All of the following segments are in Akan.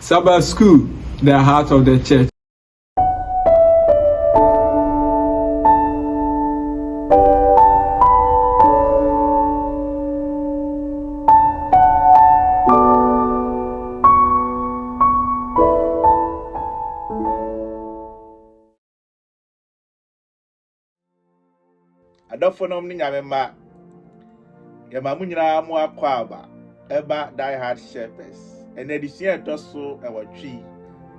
Sabbath school, the heart of the church. Adofonom ni nyamema yema munyina mu akwaba eba die hard shepherds en edition etoso ewatwi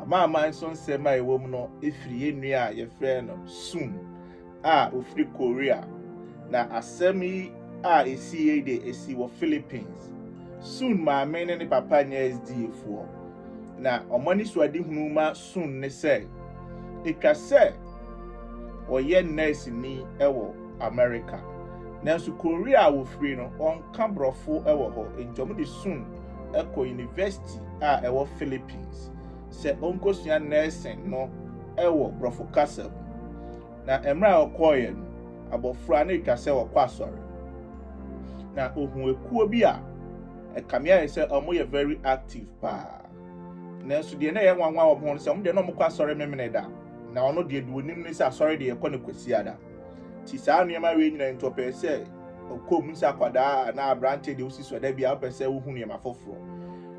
ama nso nsema ewom no efiri enua ye frɛ no soon a ofiri Korea na asemi a esi wo Philippines soon ma amene ne papa nya SD fo na omani suade hunuma soon ne sɛ ikase oye nurse ni ewo America. Nanso Korea wo free no on Cambrofo ewo ho enjomo de soon eko university a ewo Philippines. Se onko sua nursing no ewo Brofo Castle. Na emra okoye no abofra na ikase wo kwasore. Na ohun ekuo bi a ekamia se omo ye very active pa. Nanso de na ye nwanwa wo ho se omo de no mo kwasore memene da. Na ono de duonim ni se asore de ye kɔ ne kwasiada. Ti saa nneɛma we nyina ntɔpɛ sɛ okom nsa kwada na abrante de osi so da bia opɛ sɛ wo hu nneɛma foforo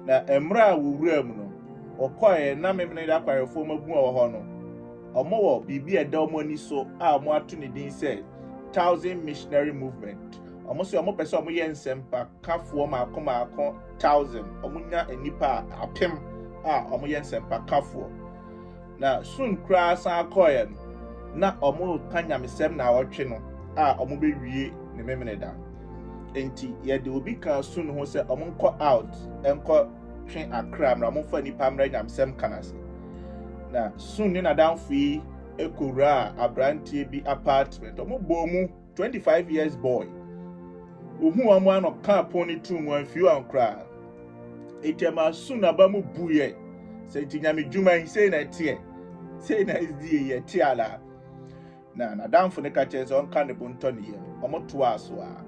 na emra wo wura mu no ɔkɔɛ na memene da kwarefo mabu wɔ hɔ no ɔmo wɔ bibi ɛda ɔmo ani so a ɔmo ato ne din sɛ 1000 missionary movement ɔmo sɛ ɔmo pɛ sɛ ɔmo yɛ nsɛmpa kafoɔ maako 1000 ɔmo nya anipa apem a ɔmo yɛ nsɛmpa kafoɔ na soon kra san kɔɛ no na omo kanyamesem na awotwe no a omo bewie ne memene da enti ye de obi kan soon ho se omo nko out enko twe akra mra omo fa nipa mra nyamesem kanase na soon ni na danfi ekura abrante bi apartment omo bomu 25 years boy ohu omo ano kan poni tumu anfiu ankra etema soon abamu buye se tinyame djuma nsei na tie sei na isdi ye tie ala na damfo ne ka kyerɛ on kan ne bonto ne yem omo to aso a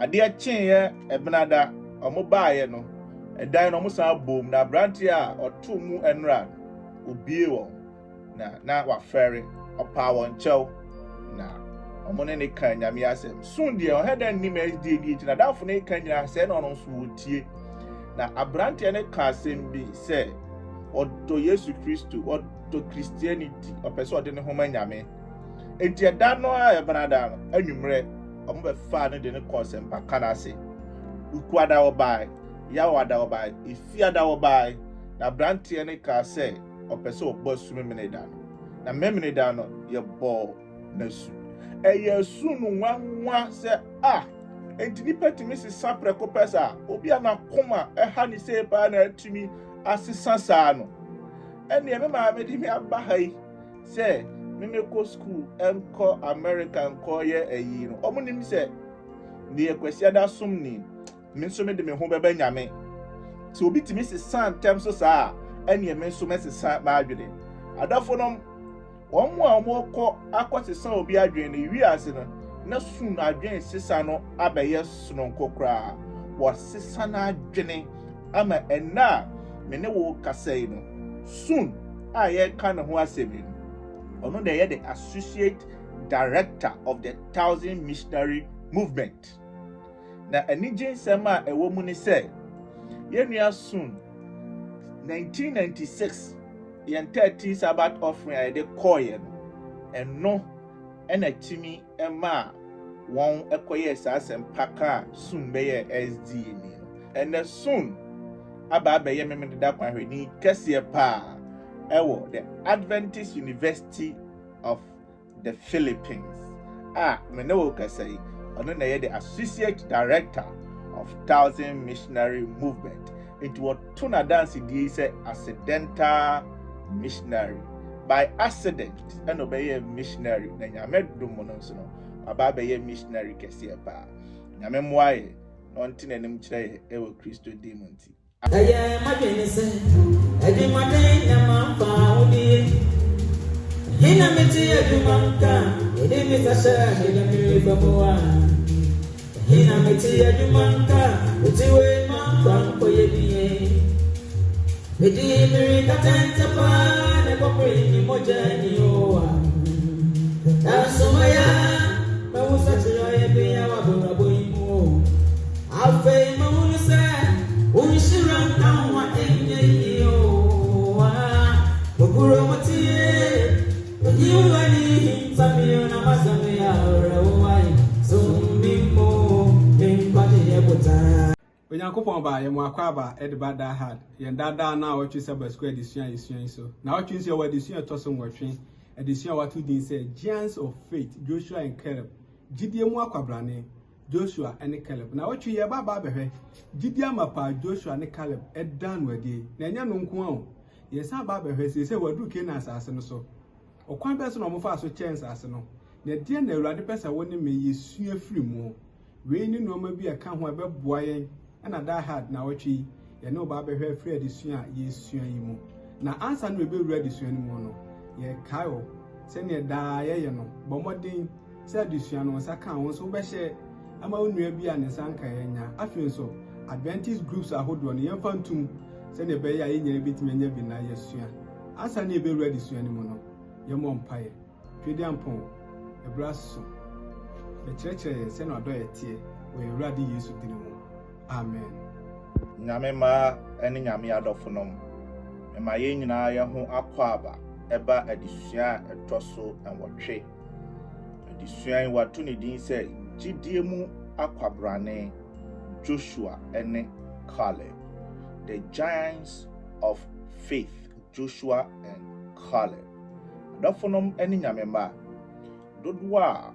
ade a kyenye ebenada omo baaye no edan no omo san bom na branti a oto mu enra obie wo na wa fere opa won chew na omo ne kan nyame asem soon de o hedan ni MSD di na damfo ne kan nyina sɛ na ono so wotie na abranti ne ka asem bi sɛ odo Yesu Kristo odo Christianity opese ode ne homa nyame enti da no a ebenada no anwumre omo be fa ne de ne konsem pa kanase ukuada obai ya wada obai ifiada obai na brantie ne ka se opese obo sumi meneda no na memeneda no ye bo na su eye su no nwanwa se enti ni petimi se sapre ko pesa obi ana koma ha ni se pa na atimi asesa saa no ene me ma me di me abahai se Mimeko school enko American ko ye eyi no omo nim se ne ekwasiada som ni me nso me de me ho beba nyame ti obi timi se san tem so saa ene me nso me se san ma adwene adafo no omo a omo kɔ akɔse san obi adwene ne wi ase no na sun adwene sesa no abɛyɛ sononko kra wo sesa na adwene ama ɛna me ne wo kasai no soon a ye ka ne ho asɛmi ono de the associate director of the 1000 missionary movement na anigin sema ewo mu ni say yenua soon 1996 yen 30 Sabbath offering I de koye no eno ena timi ema won ekoye sasem paka soon beye SD ni and soon aba beye memede da kwan hwani kese pa ewo the Adventist University of the Philippines me no ka say ono na ye the associate director of 1000 missionary movement it was tuna dance di say accidental missionary by accident and obey missionary na nyame dum no so no aba be missionary kese pa nyame moaye no ntina nim kire ewo Kristo demonti aye madwene se edi maden na mamfa odi hina meti edumanka edi misasha hina mi baboa hina meti edumanka utiwe mamfa koyedie Medimiri katenta pa ne kopri mojani owa. Asomaya mawusa tiroye biya wabura boimu. Afe mawunse unshiran kanwa enye owa. Boguro motie yiwani samiyo na masamaya rawai. Sumbimo mimpati yebota. Onyankopɔn ba yɛ mo akwaba edba da hard yɛn dada na wɔtwe Sabbath square edisua so na wɔtwe nso wɔ edisua tɔso nwɔtwe edisua wato din sɛ giants of faith Joshua and Caleb gidie mu akwabrane Joshua and Caleb na wɔtwe yɛ baba bɛhwɛ gidie amapa Joshua and Caleb ɛda no adie na ɛnya no nko a yɛ sa baba bɛhwɛ sɛ wɔadu Canaan asase no so ɔkwan bɛ so na ɔmofa so kyɛn asase no na die na Awurade pɛ sɛ wɔne me yɛsua firi mu wei ni nneɛma bi ɛka ho ɛbɛboa yɛn ana da hard na wɔtwe yɛ no ba bɛhwɛ frɛ adesua yɛsua yi mu na ansa no ɛbɛwura adesua no mu no yɛ kaio sɛnea daa yɛyɛ no bɔmmɔden sɛ adesua no nsa ka ho nso wobɛhyɛ ama wo nnua bi a ne nsa nka yɛnya afei nso Adventist groups ahodoɔ no yɛmfa ntum sɛnea ɛbɛyɛ a yɛnyina bɛtumi anya bi na yɛsua ansa no ɛbɛwura adesua no mu no yɛmmɔ mpaeɛ twɛdi ampɔn ɛbra so bɛkyerɛkyerɛ yɛn sɛnea ɔdɔ yɛ teɛ wɔ Awurade Yesu din mu. Amen. Nyame ma ene nyame adɔfonom. Ma yɛn nyinaa yɛ ho akɔaba ɛba adesua ɛtɔso ɛwɔtwe. Adesua yi wato ne din sɛ gidie mu akwabrane Joshua ene Caleb. The giants of faith Joshua and Caleb. Adɔfonom ene nyame ma dodoɔ a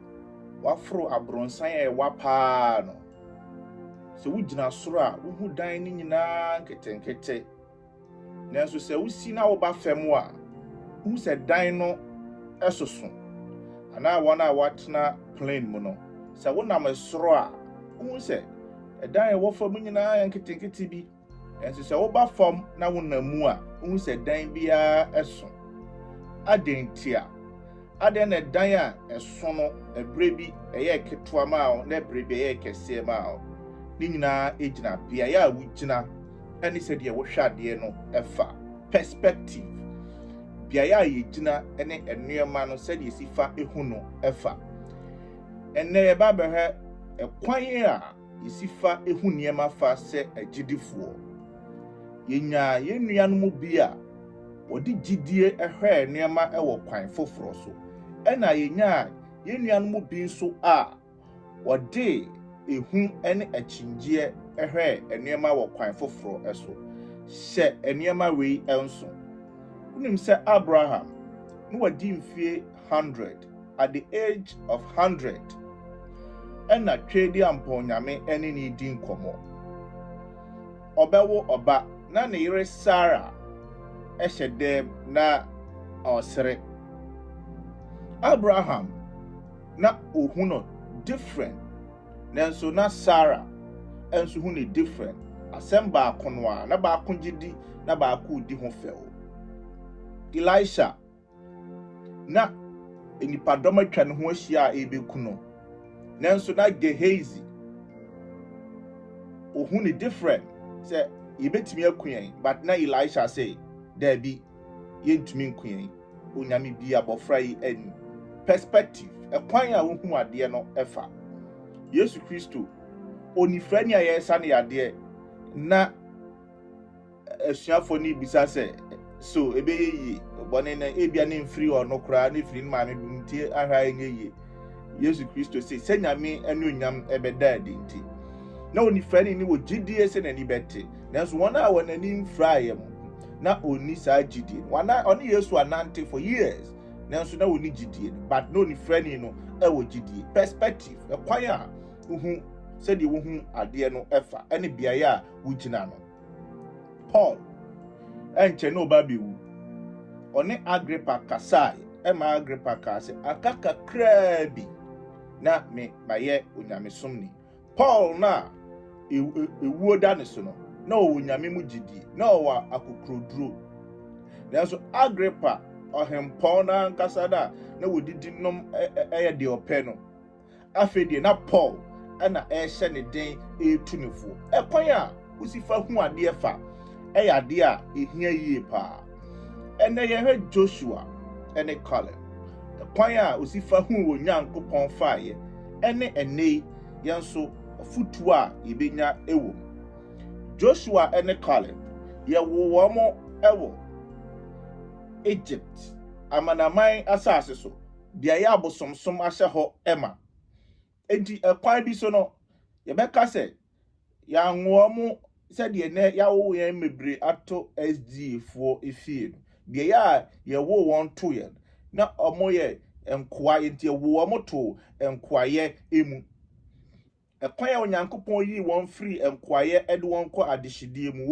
waforo abronsan ɛwa paa no. So we gyina soro a wohu dan ni nyinaa nketenkete nanso sɛ wosi na woba fam a wohu sɛ dan no ɛsoso anaa wɔn a watena plane mu no sɛ wonam soro a wohu sɛ dan ɛwɔ fam nyinaa yɛ nketenkete bi nanso sɛ woba fam na wonam mu a wohu sɛ dan biara ɛso adentia aden na dan a ɛso no ɛbrɛ bi ɛyɛ ketewa ma wo na ɛbrɛ bi ɛyɛ kɛseɛ ma wo ni nyinaa ejina beaeɛ a wogina ɛne sɛ deɛ wohwɛ adeɛ no ɛfa perspective beaeɛ a yɛgyina ɛne nneɛma no sɛ deɛ sifa ehu no ɛfa ɛnɛ yɛba bɛhwɛ ɛkwan a yɛsifa ehu nneɛma fa sɛ agyidifoɔ yɛnya yɛn nuanom bi a wɔde gyidie ɛhwɛ nneɛma ɛwɔ kwan foforɔ so ɛna yɛnya yɛn nuanom bi nso a wɔde ehu ene akyingye ehwe enema wɔ kwan foforo ɛso hyɛ enema wei ɛnso unim sɛ Abraham no wadi mfie 100 at the age of 100 ɛna twedi amponyame ene ne di nkɔmɔ ɔbɛwo ɔba na ne yere Sarah ɛhyɛ dɛm na ɔsere Abraham na ohu no different nanso na Sarah enso hu ne different asɛm baako no a na baako gidi na baako di ho fɛw Elisha na enipadɔm atwa ne ho ahyia a ebeku no nanso na Gehazi ohu ne different sɛ yebetimi akuyen but na Elisha say there be yentumi nkuyen onyame bi abɔfra yi ani perspective ɛkwan a wohu adeɛ no ɛfa Yesu Kristo onifrani a yɛsa ne yadeɛ na asuafo ni bisa sɛ so ebeye yi bɔne na ebia ne mfiri ɔno kora ne firi ne maame bi ntie ahwa enye yi Yesu Kristo sɛ nyame anuonyam ɛbɛda adi nti na onifrani ni wɔ gidie sɛ nani bɛte nanso wɔn a wɔn ani mfra yɛ mo na oni saa gidie wana ɔne Yesu anante for years nanso na oni gidie but no onifrani no ɛwɔ gidie perspective ɛkwan a uhu sɛdeɛ wohu adeɛ no ɛfa ɛne beaeɛ a wogyina no Paul ɛnkyɛ ne ɔba bɛwu ɔne Agrippa kasae ɛma Agrippa kaa sɛ aka kakraa bi na me mayɛ onyamesomni Paul na ewuo da ne so no na ɔwɔ onyame mu gyidie na ɔwɔ akokoroduro nanso Agrippa ɔhempɔn na nkasa da na wodidi nom ɛyɛ deɛ ɔpɛ no afei deɛ na Paul ɛna ɛhyɛ ne den etu ne fo ɛkwan a usifa hu adeɛ fa ade a ehia yie pa ene ye he Joshua ene Caleb kwan a osifa hu wo Nyankopɔn faaye ene ene yenso futu a yebenya ewo Joshua ene Caleb ye wo mo ewo Egypt amanaman asase so bia ya abosomsom ahye ho ema enti kwan bi so no ye beka se ya nwo mo se de ne ya wo ye mebre ato SDA fo efie no bia ya ye wo won to ye na omo ye enkoa enti wo omo to enkoaye emu kwan ya Onyankopɔn yi won free enkoaye ede won kɔ adehidie mu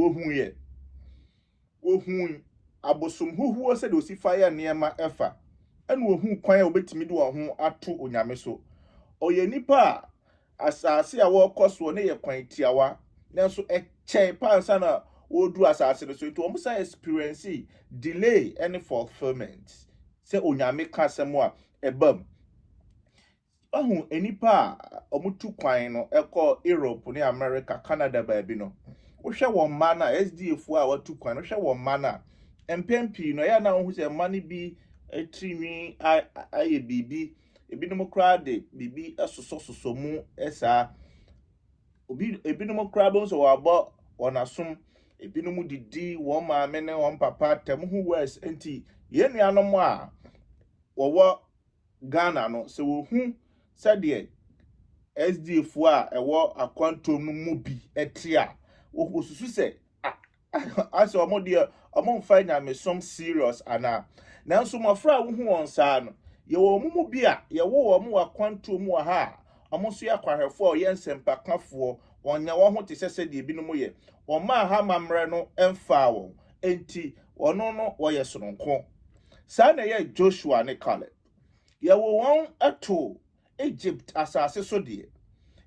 wohu abosom huhuo se de osifa ya niema efa ene wohu kwan a obetimi de wo ho ato onyame so oye nipa asase a wo koso ne ye kwan tiawa nanso eche pansa na odu asase so to omusa experience delay any fulfillment se onyame ka semo a ebam ohu enipa omutu kwan no ekọ Europe ne America Canada baabi no wo hwe wo ma na SDF a watu kwan no hwe wo ma na empempi no ya na wo se ma ne bi etriwi aye bibi ebinom kra de bibi esoso mu esa ebinom kra bo so wabo wonasom ebinom didi wo maame ne wo papa tem hu west enti ye nuanom a wo Ghana no se wo hu sade SDF a ewo akwantom no mu bi etia wo susu se aso omode omomfa nyame some serious ana nanso mafra wo hu on saa no ye wo mu bi a ye wo mo akwantom mu ha omoso ya kwahwefo ye nsempa kafo onya wo ho te sese de ebinom ye oma ha mamre no emfa wo enti ono no wo ye soronko saa na ye Joshua ne Caleb ye wo won ato Egypt asase so de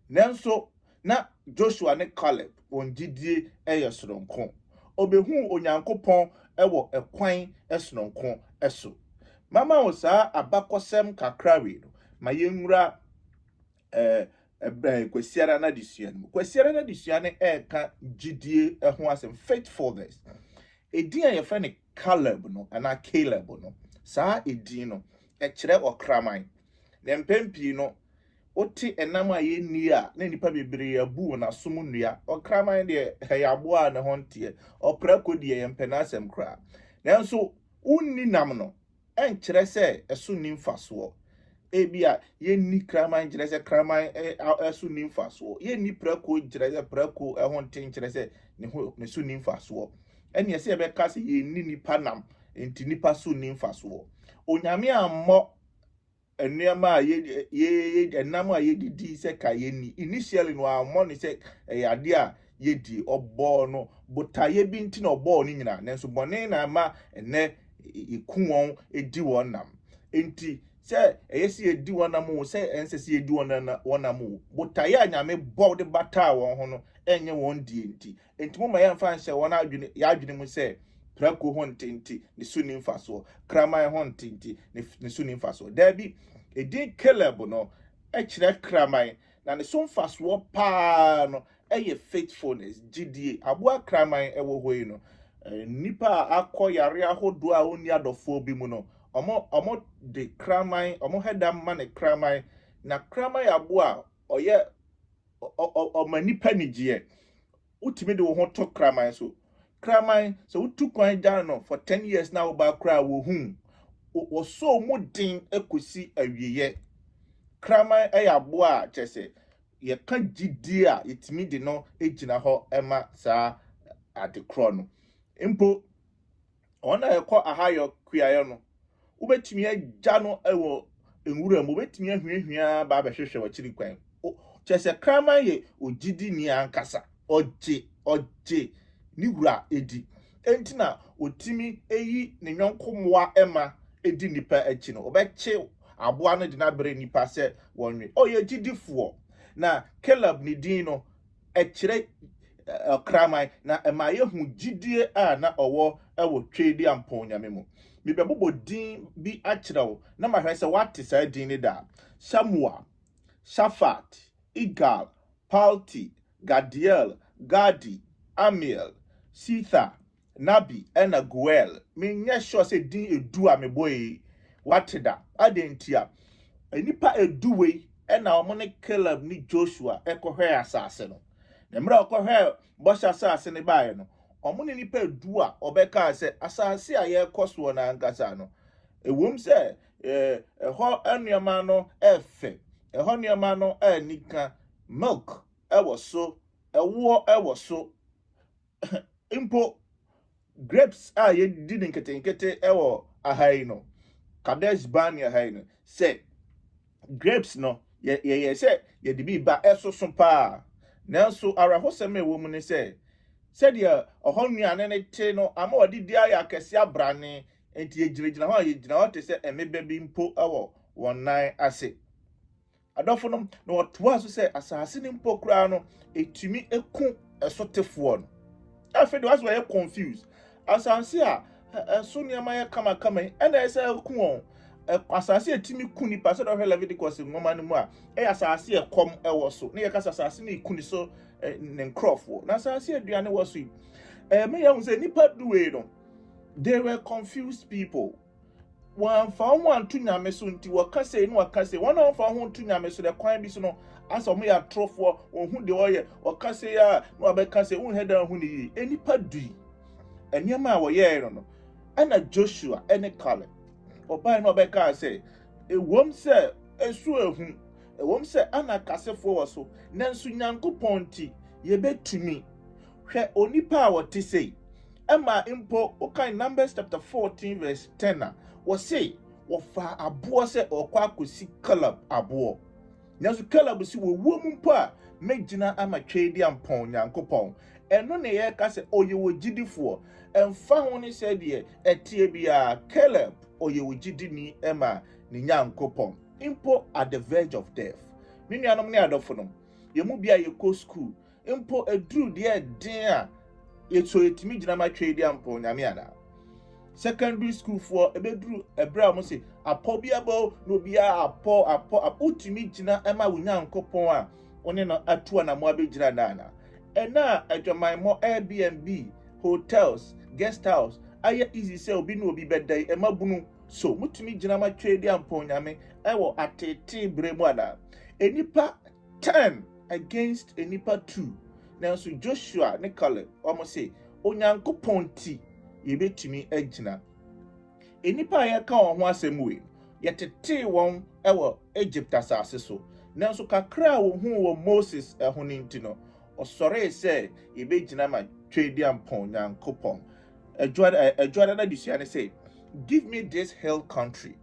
nanso na Joshua ne Caleb on didie eye soronko obehu Onyankopɔn ewo ekwan esoronko eso mama wo saa abakosem kakrawe no ma yenwura kwesiara na disua ne eka gidie ho asem faithfulness edin a yefa ne Caleb no ana Caleb no saa edin no kire okraman ne mpempi no oti enam a yenni a na nipa bebre abu na som nnua okraman de yabo a ne honte oprako de yempena asem kra nanso unni nam no enkire se eso nimfaso ebia yenni kraman kire se kraman eso nimfaso yenni prako kire se prako honte kire se ne so nimfaso ene ye se be ka se yenni nipa nam enti nipa so nimfaso onyame ammo enema ye enam a ye didi se ka yenni initially no ammo ne se ade a yedi obo no botaye bi nti na obo ni nyina nanso bone na ma ene ikuwon edi wonam enti se eyesi edi wonam wo se ensesi edi wonam botaye anyame bo de bata won ho no enye won die enti mo ma ya mfa nhyɛ won adwene ya adwene mu se prako ho ntenti ne suni mfaso kraman ho ntenti ne suni mfaso dabi edi Caleb no ekire kraman na ne so mfaso pa no eye faithfulness gidie aboa kraman ewo hoi no nipa akọ yare ahodo a oni adofo bi mu no omo de kraman omo hedam ma ne kraman na kraman aboa oye o nipa nigye utimi de wo ho to kraman so kraman so utu kwan jan no for 10 years now ba kra wo hu wo so mu din ekosi awieye kraman aboa chese ye ka gidie a itimi de no ejina ho ema saa adekro no mpo ona ekọ ahayo kuaye no ubetimi agya no ewo enwura mu ubetimi ahwiahwia ba behwehwe wakiri kwan chese kraman ye ogidi ni ankasa oje ni wura edi entina otimi eyi ne nyonkomoa ema edi nipa achi no obeche aboa no de na bere nipa se wonwe oye gidifo na Caleb ni din no ekire kraman na ema ye hu gidie a na owo ewo twedi ampon nyame mu mebebobo din bi akirawo na mahwe se wate sa din ni da Samuel Shaphat Igal Palti Gadiel Gadi Amiel Sitha Nabi ena Goel menye sure say din edu a me boy wateda adentia enipa edu we ena omo ne Caleb ni Joshua ekohwe asase no na mra okohwe bosha asase ne bae no omo ne nipa edu a obeka se asase a ye koso na angasa no ewom se ho anuama no efe ho nuama no anika milk ewo so ewo ewo so impo grapes a ye di nkete ewo ahai no Kadesh Barnea ahai no say grapes no ye say ye di bi ba esoso pa nanso arahosem e wo mu ne say dia ohonua ne te no ama odi dia ya kese abrane enti ejirejina ho ye ho te say emebe bi mpo ewo wonan ase adofo no na otoa so say asase ni mpo kura no etumi eku esotefo no afi do as we confused asase a so niama ye kama ena ese eku on asase etimi ku nipa so do Leviticus ngoma ne mu a asase ekom ewo so ne ye kasa asase ne ku ni so ne nkrofo na asase aduane wo so me ya hu say nipa duwe no they were confused people one fa one to nyame so nti wakase no wakase one fa ho to nyame so de kwan bi so no asa mo ya trofo ohun de oye wakase ya no abekase un heda hu ni enipa dui eniama a wo ye no ana Joshua ene Caleb obai no obeka say ewom se esu ehun ewom se ana kasefo wo so nanso Nyankopɔn ti ye betumi hwe onipa a wote sei ema impo okai Numbers chapter 14 verse 10 was say wofa abo se okwa akosi Caleb abo nanso Caleb si wo mu mpo a megina ama twedi ampon Nyankopɔn eno ne ye ka se oye wo gidifo emfa ho ne se de etie bia Caleb oye wo gidini ema ne Nyankopɔn impo at the verge of death ni nuanom ne adofo no ye mu bia ye ko school impo eduru de den a ye so etimi gina ma twedi ampon nyame ada secondary school for ebeduru ebra mo se apobiabo no bia apo utimi gina ema wo Nyankopɔn a one no atu na mo abegina na ena adwaman mo Airbnb hotels guest house aye easy say obi no obi bedai emabunu so mutumi gina ma twedi ampon nyame ewo atete bremu ada enipa 10 against enipa 2 nanso Joshua ne Caleb omo say Onyankopɔn ti yebetumi agina enipa ya ka ho asem we yetete won ewo Egypt asase so nanso kakra wo hu wo Moses eho ni ntino osore se yebegina ma twedi ampon Nyankopɔn adwada na disua ne say give me this hill country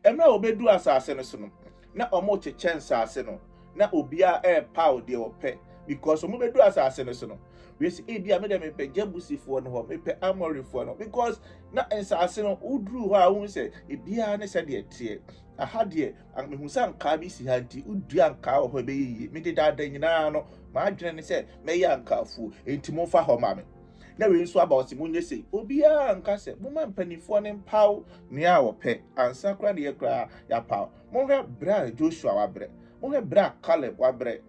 emra obedu asase no so no na omo chechen asase no na obia power de ope because omo bedu asase no so no we say ebia me dem pe Jebusifo no ho me pe Amorifo no because na asase no udru ho a hu say ebia ne se de tie aha de mehu san ka bi si ha di udu anka ho be yi me de dada nyina no ma adwene ne say me ya anka fu entimo fa ho ma me na we nso aba ose munye sei obia anka se mo ma mpanifo ne mpaw ne a wo pe ansa kra de kra ya paw mo hwe bra Joshua wa bre mo hwe bra Caleb wa bre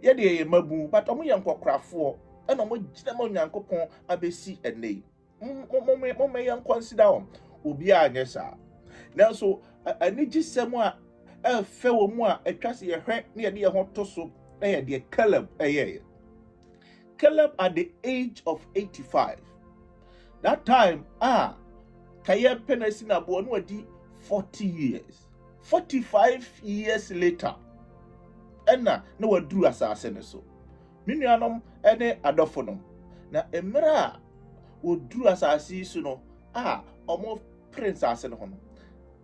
ye de ye mabu but omo ye nkokrafo ena mo gina mo Nyankopɔn abesi enei mo me yan consider on obia anye sa nanso ani gisem a efe wo mu a etwase ye hwe ne ye de ye ho to so na ye de Caleb Caleb at the age of 85 that time kaye penasi na bo no adi 40 years 45 years later ena na waduru asase ne so minuanom ene adofonom na emra woduru asase so no omo prince asase no no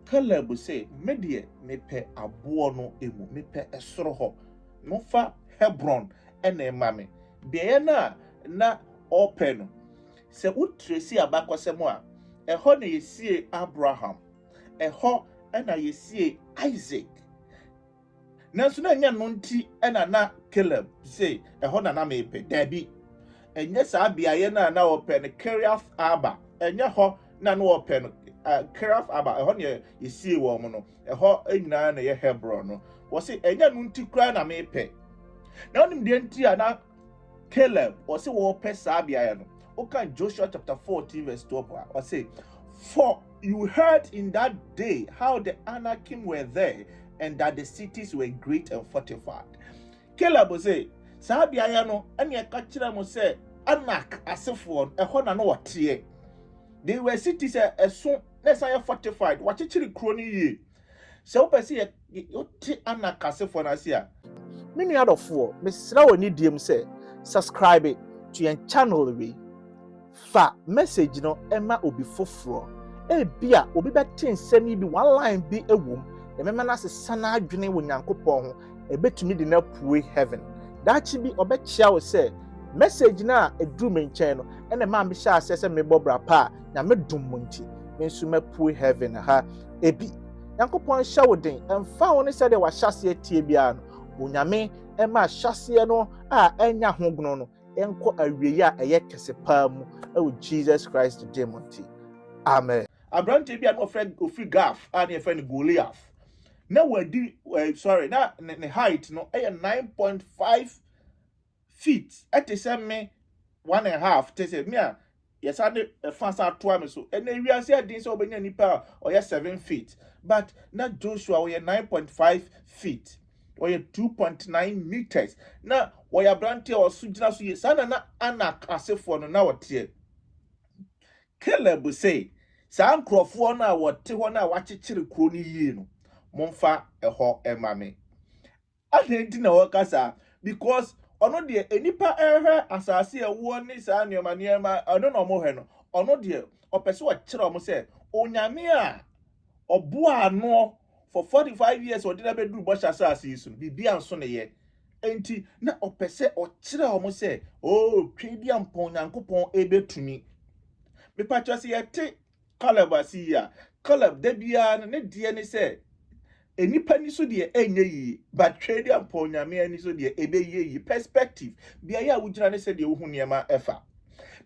Caleb say medie mepe abo no emu mepe esoro ho no fa Hebron ene mame bia na open se utresi abakosemo a eho na yesie Abraham eho ena yesie Isaac nanso na nya no nti ena na Caleb say eho na mepe dabi enye sa bia ye na open Kiriath Arba enye ho na open Kiriath Arba eho na yesie wo mo no eho enyina na ye Hebron no wo say enye no nti kra na mepe na onim de nti ana Caleb or say wo pesa bia no okay, Joshua chapter 14 verse 12 or say, for you heard in that day how the Anakim were there and that the cities were great and fortified. Caleb will say, Sabiaya no, and ye kachira mo say, Anak asefon, a hona no watie. They were cities as soon as I fortified. What actually crony ye? So, Percy, you take Anak asefon asia. Many out of 4, Miss Slow need them say, subscribe it to your channel. Fa message no Emma will be for. Bia will be better send me one line be a womb. The member as a sana journey when Yanko Pong, a bit to me the pray heaven. That should be a bet shall say. Message na a dooming channel, and a man be sure says a me bobra pa, na me dumunti, means to me pray heaven ha ebi. Yanko Pong showing and found said there was chassis tibiano. Unyame Emma chassis no enya hogno enko awiya ayekese pam o Jesus Christ the demonti. Amen. Abrante bia no friend ofi Gath and your friend Goliath. Now we sorry, now the height no 9.5 feet. At the same me 1.5. Te say me yes I fast out to me so and we are saying this so benya nipa or 7 feet. But not Joshua we 9.5 feet. Or 2.9 meters. Now, why a branch or sujina so yes, na Anak asefo no na wote. Caleb say, Sam Crawford na wote ho na wachichiri kro ni yie no. Momfa eho emame. Adenti na wakasa because ono de enipa ehwe asase ewo ni sa nioma ono no mo he no. Ono de opese wo kire omo say onyame a obo ano for 45 years or did I be do Bosha season? Be anso ne ye. Enti na opese o kire omo say, oh, twedi ampon Nyankopon ebe tumi. Me patwa se ye te Caleb asiya. Caleb de bia ne de ne say, enipa ni so de enye yi, but twedi ampon Nyame ani so de ebe yi perspective. Bia ya wugina ne say de wo hu niema efa.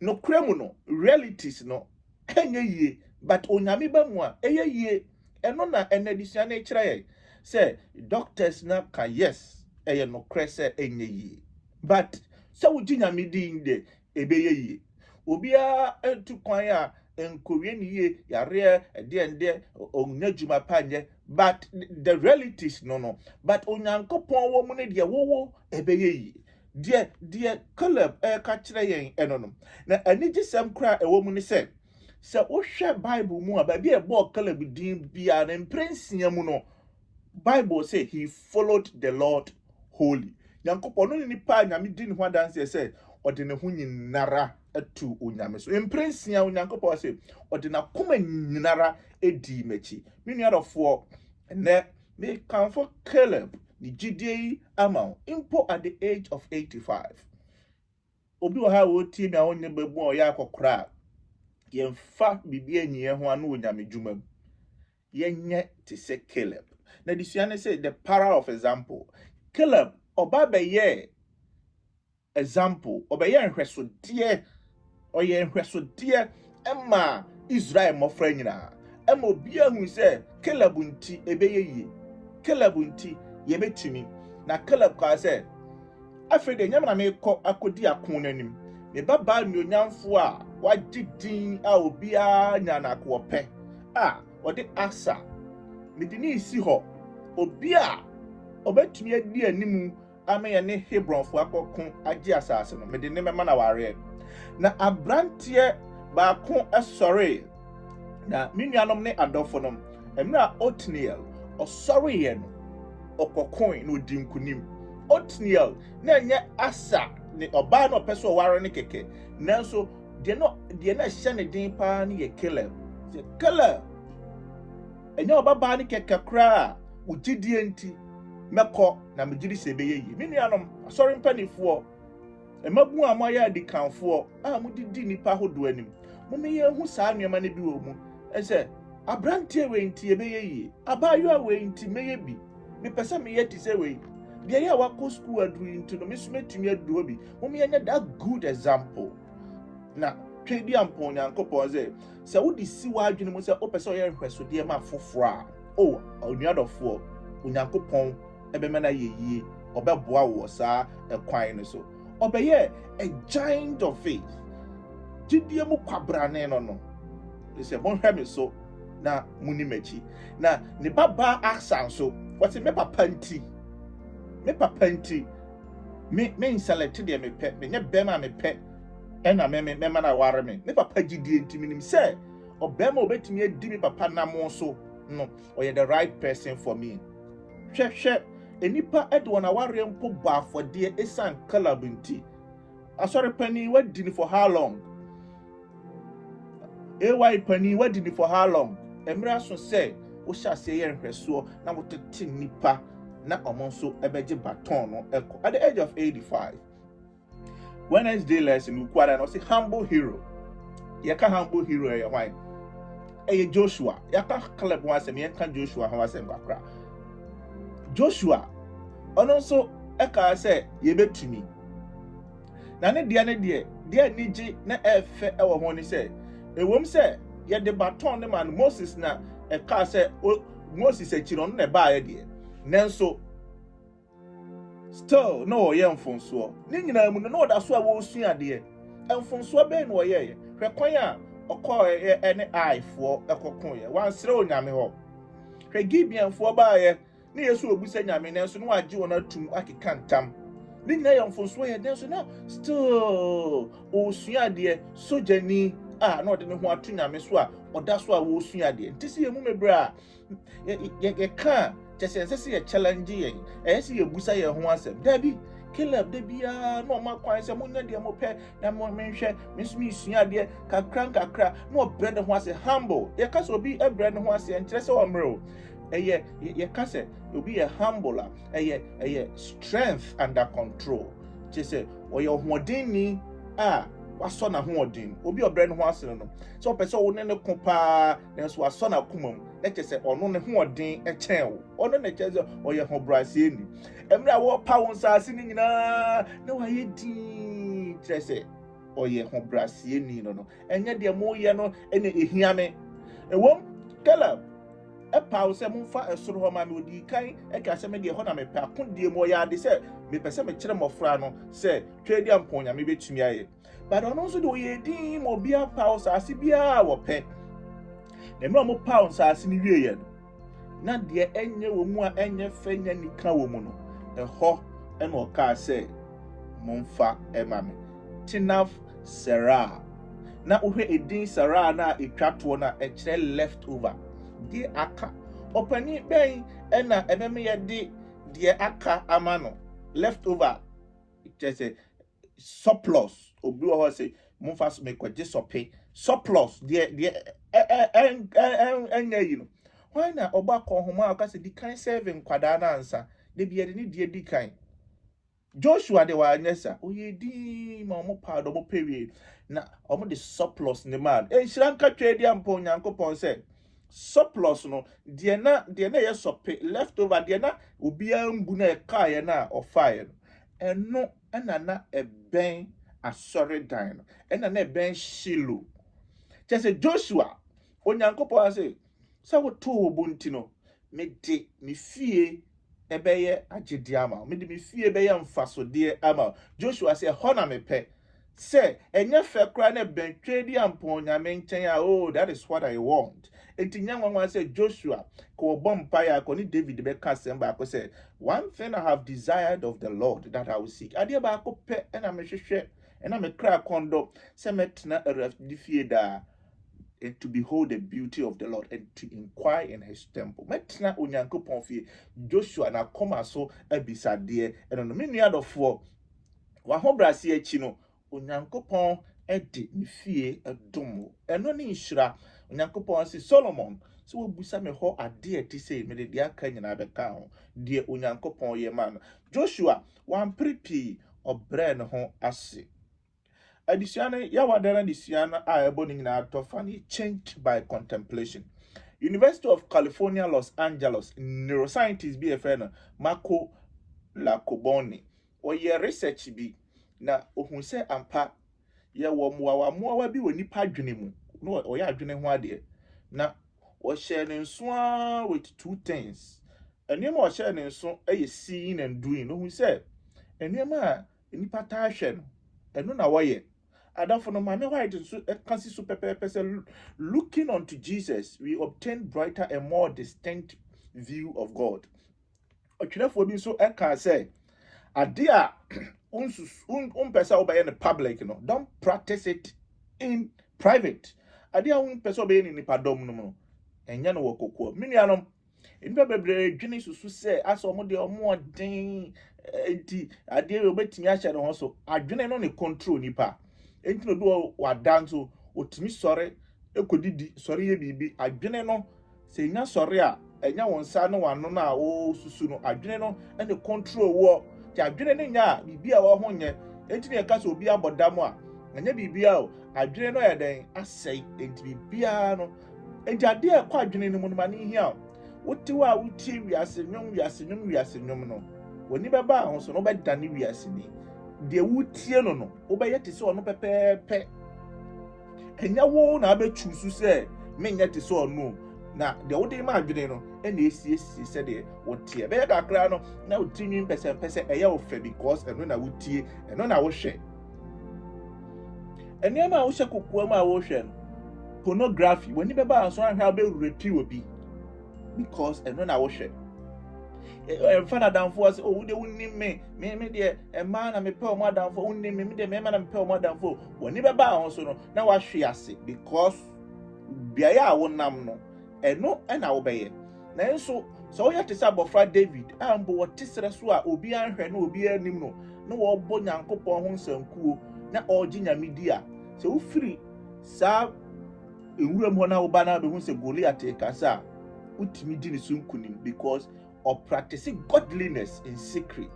No kremu no realities no enye yi, but onyame ba mu a eye yi. Eno na enedisia na kire say doctors na ka yes eye no krese enye yi but so wuginya midin de ebeye yi obia entu kwan a enkowie ni ye yare ende onnadwuma panye but the realities no but onyankopon wo mu ne de wowo ebeye yi de Caleb ka kire yen eno no na anigisem kra ewo mu ne say so ohwe Bible mu aba bi e bo Caleb din bia na mprensia mu no Bible say he followed the Lord wholly. Yankopon no ni pa nyame din ho dance say ode ne ho nyinara atu onyame so mprensia Yankopon say ode na koma nyinara edi mechi menu adofo ne me kan for Caleb ni gidei amount impo at the age of 85 obi wa ha wo tie mi a onye babu o ya akokora yemfa bibia nyiye ho anu onyame dwuma yenye te se Caleb na disuane say the power of example Caleb oba be ye example oba ye nhwesode oye nhwesode emma Israel mofra nyina emma obi ahu say Caleb nti ebeye yi Caleb nti ye betumi na Caleb ka say afede nyam na me akodi akon nanim me baba nyonyamfo a wagidin a obia nya na akwope ode asa medini isi ho obia obetumi adi animu ameye ne Hebronfo akokon agi asase no medini mema na ware na abrantie ba ko esore na minuanom ne adofo no emra Othniel osore ye no okokon no dinkunim Othniel na nya asa ne oba no peso ware ne keke nanso de na hye ne din pa ne ye Caleb enya oba ba ne keke kra ugidie nti meko na megiri sebeye yi minuanom asore mpanifo emabu amaya adikanfo mudidi nipa hodo anim mumeye hu saa nneema ne bi wo mu ese abrantie we nti ebeye yi abayo we nti meye bi me pese me yeti se we bia ya wako school adu nti no mesumetumi adu bi mumeye nya that good example na twedi ampon Nyankopon se wodi si wadwene mu se opese oye hwesode ma foforo a onuadofo Nyankopon ebemena yeye obeboa wo saa ekwan no so obeye a giant of faith Jidie mu kwabrane no. They say, "Mon hwɛ me so na muni mechi." Na ne baba aksan so. What me papa nti? Me papa nti. Me select de me pɛ. Me nye bema me pɛ. Ɛna me na ware me. Me papa jidie nti minim sɛ obema obetimi adi me papa namo so. No, or the right person for me. Hwɛ enipa edwo na ware mpo ba afode esan Caleb nti. Asɔre pani wadini for how long? AY pani wadini for how long? Emra so say wo sha se ye nhweso na wotete nipa na omonso ebeje baton no eko. At the age of 85. Wednesday lesson we kwada no say humble hero. Yeka humble hero ye hwan? Eye Joshua. Yaka Caleb wan say me yeka Joshua ho asem bakra. Joshua ono so eka say ye betumi. Na ne dia niji na efe ewo ho ni say ewom say ye de baton ne man Moses na eka say Moses echiro no na ba ye de nanso still no ye mfonso ni nyina mu no da so a wo sua de mfonso be no ye hwe kwan a okọ ene aifo ekokon ye wansere onyame ho hwe gibianfo ba ye ne yesu obusa nyame nanso no age wona atum akeka ntam ni nyina ye mfonso ye nanso na still o sua de sojani na ode ne ho atu nyame so a oda so a wo sua de ntisi ye mu mebra ye ka chese ye challenge ye si ye busa ye ho asem dabi Caleb de bia no ma kwan se munya de mo pe na mo menhwe mesumi sua de kakra no bread ho ase humble ye ka so bi e bread ho ase enkyere se o mro ye ka se obi ye humble a strength under control chese o ye hoodin waso na hoodin obi o bread ho ase no so pese wo ne ko pa na so waso na kumam na chese ono ne hoodin e chen wo ono ne chese o ye hobrase ni emra wo pa won saase ni nyina na wa ye din chese o ye hobrase ni no enye de mo ye no ene ehia me ewom Caleb pa wo se mfa esoro ho ma me odi kan e ka se me de ho na me pa akondie mo ya de se me pese me kire mofra no se twedi amponya me betumi aye but ono so de o ye din mo bia pa wo saase bia wo pe na emra mo pa won saase ni wie ye no na de enye wo mu a enye fanya nika wo mu no eho ena o ka se momfa emame Tinaf Sarah na uhwe edin Sarah na etwato na ekire leftover die aka opani ben ena ememe ye de aka amano leftover it surplus obi wo say momfa so mekwaje sope surplus de enya yi no why na oba ko homa aka se di kan serving kwada na ansa de bia de ni di kan Joshua de wa anyesa oye di ma omo pa do mo pewie na omo de surplus ne man enhira nka twedi ampo Nyankopon se surplus no de na ye sope leftover de na obi ambu na ka ye na ofaye no eno na eben asore dan no na eben Shilo chese Joshua Onyankopon say wo to obunti no me de me fie ebeye agedi ama me de me fie ebeye mfasode ama Joshua say ho na me pe say enye fe kra na ben twedi ampo nyame nchen a oh that is what I want entinya nwanwa say Joshua ko bompa ya ko ni David be ka semba ko say one thing I have desired of the Lord that I will seek ade ba ko pe na me hwehwe na me kra kondo say metna erafdi fie da and to behold the beauty of the Lord and to inquire in his temple. Metna Onyankopon fie Joshua na koma so ebisade and no many other for wa hobrase achi no Onyankopon edi ni fie edomo eno ni nhira Onyankopon si Solomon so obusa me ho ade ati sei me de aka nyina beka ho de Onyankopon ye man Joshua wan prepi obre ne ho ase Adisiana yawadana disiana eboni nyina atofani changed by contemplation. University of California, Los Angeles, neuroscientist BFN Marco Lacoboni. O ye research bi na ohun se ampa ye wo moa bi woni pa dwene mu. No o ya adwene ho ade. Na o share ne nso with two things. Enema o share ne nso seeing and doing. No hu se enema nipa ta hwe no. Eno na wo ye Adafo no mame why it so can see super person looking unto Jesus, we obtain brighter and more distinct view of God. Otwerefo bi so eka say ade a pesa obey in the public, don't practice it in private. Ade a pesa obey in nipadom no enya no wokoko minianom npa bebre dwene susu say aso mo de omo den enti ade e obetimi a hye no so adwene no ne control nipa enti no do wadanto otimi sore ekodidi sore ye bibi adwene no se nya sore a enya wonsa no wano na o susu no adwene no ne control wo ti adwene ne nya bibi a wo ho nye enti ne ka so obi abodam a enya bibi a adwene no ye den asai enti bibi a no enti ade e kwa adwene no mu no ma ne hia wotiwa wutie wiase nwom no woni beba ho so no be dane wiase ni de wutie no obeye te se ono pepepe enya wo na be chusu se menya te se ono na de wode ma adwene no e na esi se de wotie be da kra no na wotinwi pese eye wo fe because eno na wutie eno na wo hwe enia ma wo hwe kokoa ma wo hwe no pornography woni beba so ahwa be repeat obi because eno na wo hwe fana danfo say oh de wonni me de e ma na me pe o ma danfo wonni me de me ma na me pe o ma danfo woni beba ho so no na wa hwe ase because bia ya wonam no eno na wo beye na enso so ya te say abofra David ambo wote sere so a obi anhwe na obi anim no na wo bo nyankopon ho nsankuo na ogi nyamedi a se wo firi sa ewuram ho na wo ba na be hu se Goliath e kasa utimi di ne sunkunim because of practicing godliness in secret.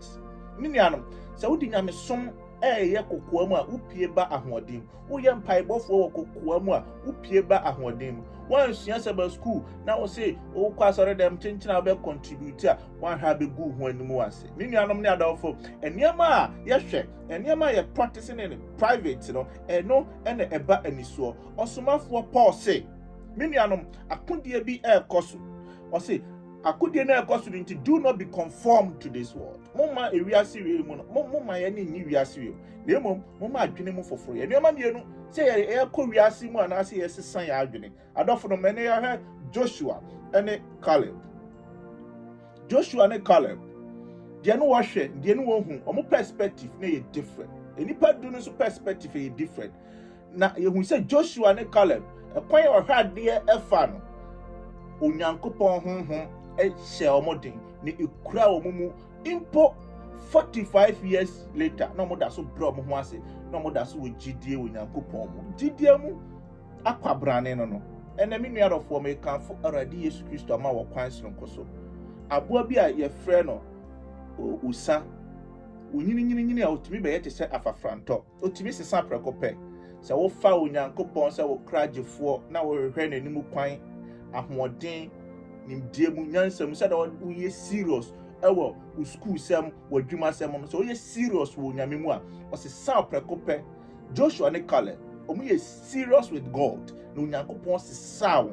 Minianom, se wodi nyame som ye kokoa mu a upie ba ahodim. Wo ye mpaibofo wo kokoa mu a upie ba ahodim. Wan sua Sabbath school na wo say wo kwa sore dem chinchina be contribute a wan ha be gu ho animu ase. Minianom ne adawfo, eniema a ye hwe, eniema ye practicing in private no, eno ene eba aniso. Osomafo Paul say, minianom akudie bi ekoso. O say akudie na ekoso nti do not be conformed to this world. Moma ewiase we mu no, moma ye ni wiase we. Na moma adwene mu foforo. Eniema mienu say ye ko wiase mu ana say ye sesan ya adwene. Adofo no mene ya Joshua ene Caleb. Joshua ne Caleb. De no wo hwe, de no wo hu, omo perspective na ye different. Enipa do no so perspective ye different. Na ye hu say Joshua ne Caleb, ekwan ye hwa ade efa no. Onyankopon honhom e hye omodin ne ekura omumu impo 45 years later na mo da so bro mo ho ase na mo da so wogidie onyankopon mu gidie mu akwabrane no ene me nuarofo me kanfo arade Yesu Kristo ama wo kwan sonkoso aboa bi a ye frɛ no usa onyini a otimi be ye te se afafranto otimi sesa prekope se wo fa onyankopon se wo kragefo na wo hwehwe n'animu kwan ahoden nimdie mu nyansam se da wo ye serious ewo u school sem wadwuma sem so ye serious wo nyame mu a o se sa prekope Joshua ne Caleb omo ye serious with God no nyankopon se sa wo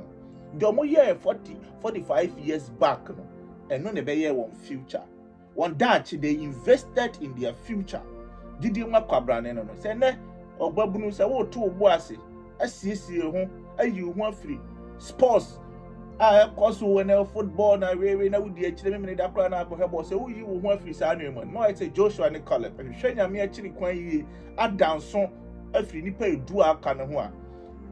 de omo ye 45 years back no eno ne be ye won future one that they invested in their future didi nwa kwabrane no se ne ogbabunu se wo to obo ase asiesie ho ayi ho afiri sports cause when football na we na wudi akire me da kra na akọ se wo yi wo ho afiri sa anu no I say Joshua ne Caleb hwe nyame akiri kwan yi adanso afiri nipa edu aka ne ho a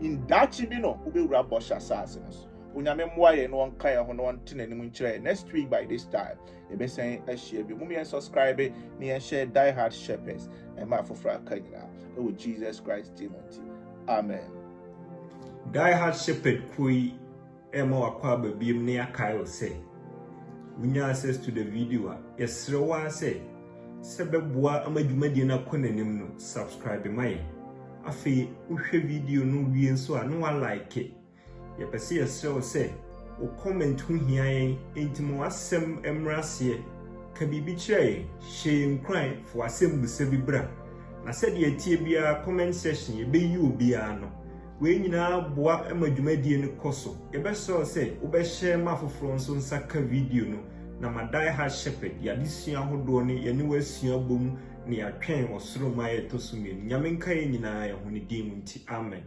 in dachi bi no obewura bosha asase no onyame mmoa ye no onka ye ho no ntena nim nkire next week by this time e be sen ahia bi mum ye subscribe ni ye share Die Hard Shepherds e ma fofra ka nyina e wo Jesus Christ Timothy amen. Die Hard Shepherd kui ema wakwa babiem ne akayo say we access to the video yesrewa say sebeboa amadwumadi na konanim no subscribe my afi uhwe video no wie nso a no wa like ye pese yesrewa say o comment hu hian entimo asem emrase ka bibi kire hye nkran fo asem busa bibra na said ye tie bia comment section ye be yi obi ano we nyina boa amadwumadi ne koso ye be so say wo be share mafoforo nso nsaka video no na ma Die Hard Shepherd ya disua hodo ne ye ne wasua bom ne yɛatwɛn ɔsoro ma yɛtɔ so mmienu nyame nka yɛ nyinaa yɛ ho ne din mu nti amen